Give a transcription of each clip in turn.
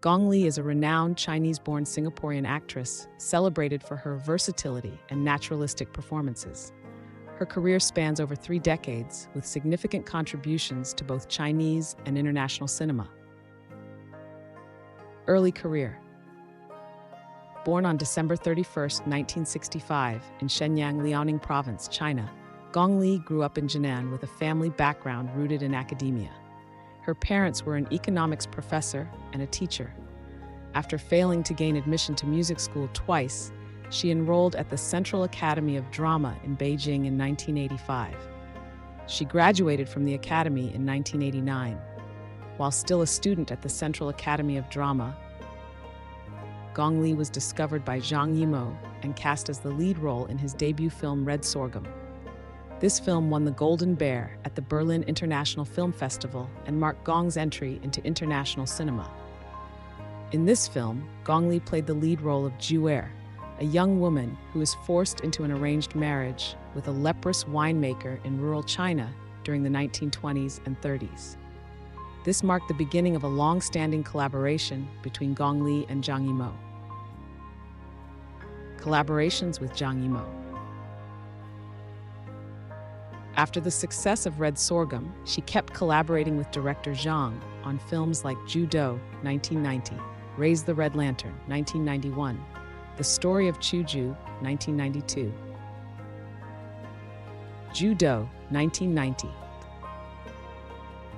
Gong Li is a renowned Chinese-born Singaporean actress celebrated for her versatility and naturalistic performances. Her career spans over 3 decades, with significant contributions to both Chinese and international cinema. Early career. Born on December 31, 1965, in Shenyang, Liaoning Province, China, Gong Li grew up in Jinan with a family background rooted in academia. Her parents were an economics professor and a teacher. After failing to gain admission to music school twice, she enrolled at the Central Academy of Drama in Beijing in 1985. She graduated from the academy in 1989. While still a student at the Central Academy of Drama, Gong Li was discovered by Zhang Yimou and cast as the lead role in his debut film Red Sorghum. This film won the Golden Bear at the Berlin International Film Festival and marked Gong's entry into international cinema. In this film, Gong Li played the lead role of Ju'er, a young woman who is forced into an arranged marriage with a leprous winemaker in rural China during the 1920s and 30s. This marked the beginning of a long-standing collaboration between Gong Li and Zhang Yimou. Collaborations with Zhang Yimou. After the success of Red Sorghum, she kept collaborating with director Zhang on films like Judo, 1990, Raise the Red Lantern, 1991, The Story of Chuju, 1992. Judo, 1990.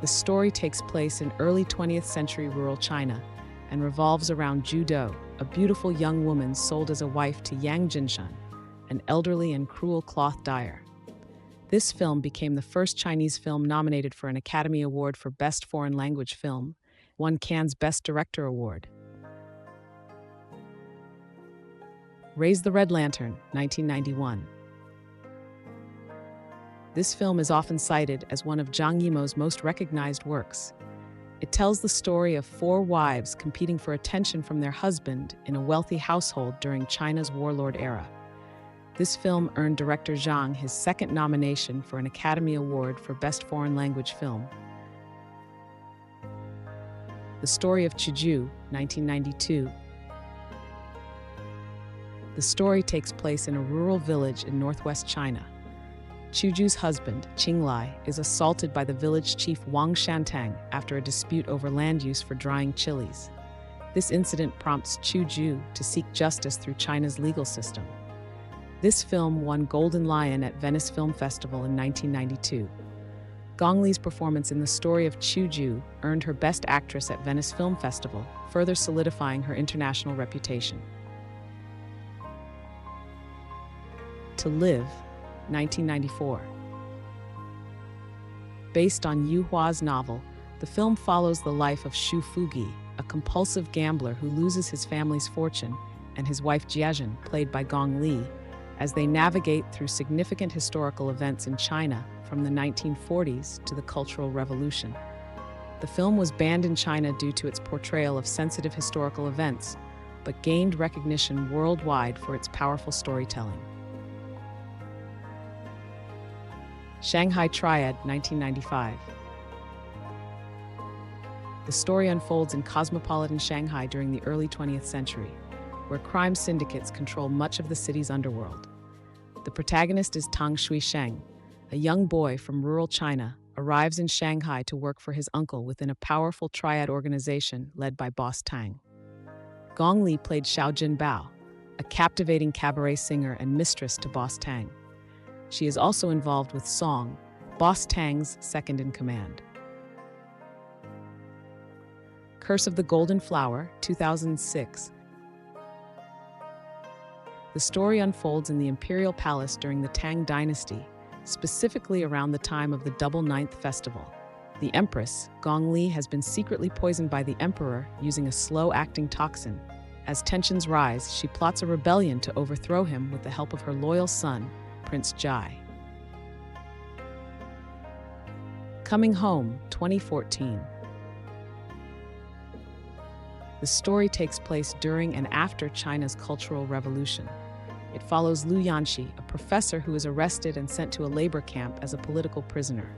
The story takes place in early 20th century rural China and revolves around Judo, a beautiful young woman sold as a wife to Yang Jinshan, an elderly and cruel cloth dyer. This film became the first Chinese film nominated for an Academy Award for Best Foreign Language Film, won Cannes' Best Director Award. Raise the Red Lantern, 1991. This film is often cited as one of Zhang Yimou's most recognized works. It tells the story of 4 wives competing for attention from their husband in a wealthy household during China's warlord era. This film earned director Zhang his second nomination for an Academy Award for Best Foreign Language Film. The Story of Chuju, 1992. The story takes place in a rural village in northwest China. Chuju's husband, Qinglai, is assaulted by the village chief Wang Shantang after a dispute over land use for drying chilies. This incident prompts Chuju to seek justice through China's legal system. This film won Golden Lion at Venice Film Festival in 1992. Gong Li's performance in The Story of Chuju earned her Best Actress at Venice Film Festival, further solidifying her international reputation. To Live, 1994. Based on Yu Hua's novel, the film follows the life of Xu Fugi, a compulsive gambler who loses his family's fortune, and his wife Jiajin, played by Gong Li, as they navigate through significant historical events in China from the 1940s to the Cultural Revolution. The film was banned in China due to its portrayal of sensitive historical events, but gained recognition worldwide for its powerful storytelling. Shanghai Triad, 1995. The story unfolds in cosmopolitan Shanghai during the early 20th century, where crime syndicates control much of the city's underworld. The protagonist is Tang Shuisheng, a young boy from rural China, arrives in Shanghai to work for his uncle within a powerful triad organization led by Boss Tang. Gong Li played Xiao Jinbao, a captivating cabaret singer and mistress to Boss Tang. She is also involved with Song, Boss Tang's second-in-command. Curse of the Golden Flower, 2006. The story unfolds in the imperial palace during the Tang dynasty, specifically around the time of the Double Ninth Festival. The empress, Gong Li, has been secretly poisoned by the emperor using a slow-acting toxin. As tensions rise, she plots a rebellion to overthrow him with the help of her loyal son, Prince Jai. Coming Home, 2014. The story takes place during and after China's Cultural Revolution. It follows Lu Yanxi, a professor who is arrested and sent to a labor camp as a political prisoner.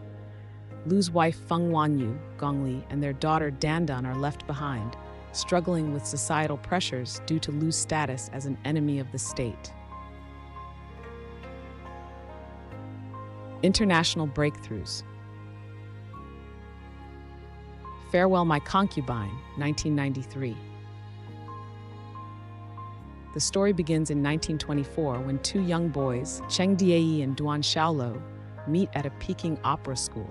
Lu's wife Feng Wanyu, Gong Li, and their daughter Dandan are left behind, struggling with societal pressures due to Lu's status as an enemy of the state. International breakthroughs. Farewell My Concubine, 1993. The story begins in 1924 when two young boys, Cheng Diei and Duan Xiaolo, meet at a Peking opera school.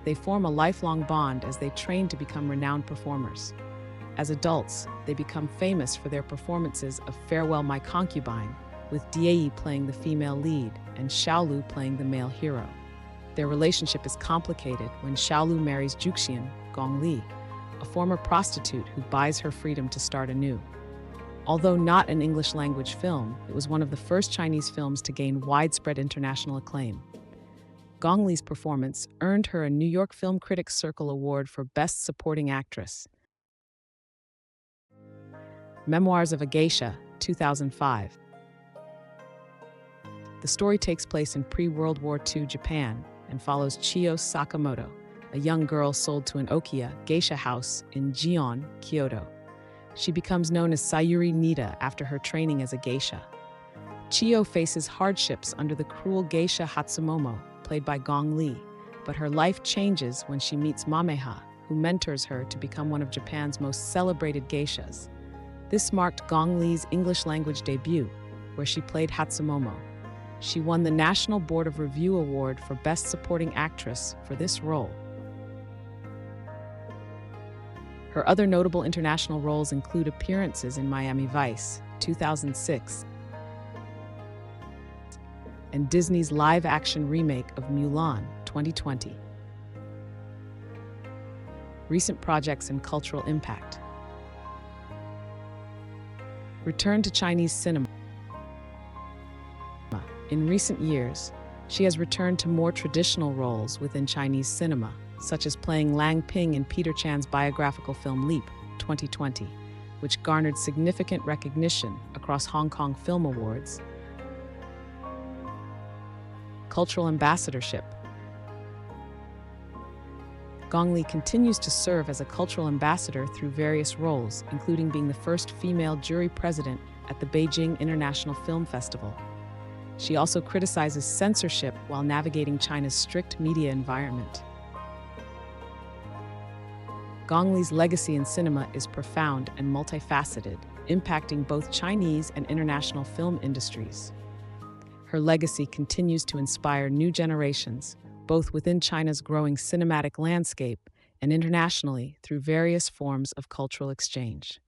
They form a lifelong bond as they train to become renowned performers. As adults, they become famous for their performances of Farewell My Concubine, with Diei playing the female lead and Xiaolu playing the male hero. Their relationship is complicated when Xiaolu marries Juxian, Gong Li, a former prostitute who buys her freedom to start anew. Although not an English-language film, it was one of the first Chinese films to gain widespread international acclaim. Gong Li's performance earned her a New York Film Critics Circle Award for Best Supporting Actress. Memoirs of a Geisha, 2005. The story takes place in pre-World War II Japan and follows Chiyo Sakamoto, a young girl sold to an Okiya geisha house in Gion, Kyoto. She becomes known as Sayuri Nida after her training as a geisha. Chiyo faces hardships under the cruel geisha Hatsumomo, played by Gong Li, but her life changes when she meets Mameha, who mentors her to become one of Japan's most celebrated geishas. This marked Gong Li's English-language debut, where she played Hatsumomo. She won the National Board of Review Award for Best Supporting Actress for this role. Her other notable international roles include appearances in Miami Vice, 2006, and Disney's live-action remake of Mulan, 2020. Recent projects and cultural impact. Return to Chinese cinema. In recent years, she has returned to more traditional roles within Chinese cinema, such as playing Lang Ping in Peter Chan's biographical film Leap, 2020, which garnered significant recognition across Hong Kong Film Awards. Cultural ambassadorship. Gong Li continues to serve as a cultural ambassador through various roles, including being the first female jury president at the Beijing International Film Festival. She also criticizes censorship while navigating China's strict media environment. Gong Li's legacy in cinema is profound and multifaceted, impacting both Chinese and international film industries. Her legacy continues to inspire new generations, both within China's growing cinematic landscape and internationally through various forms of cultural exchange.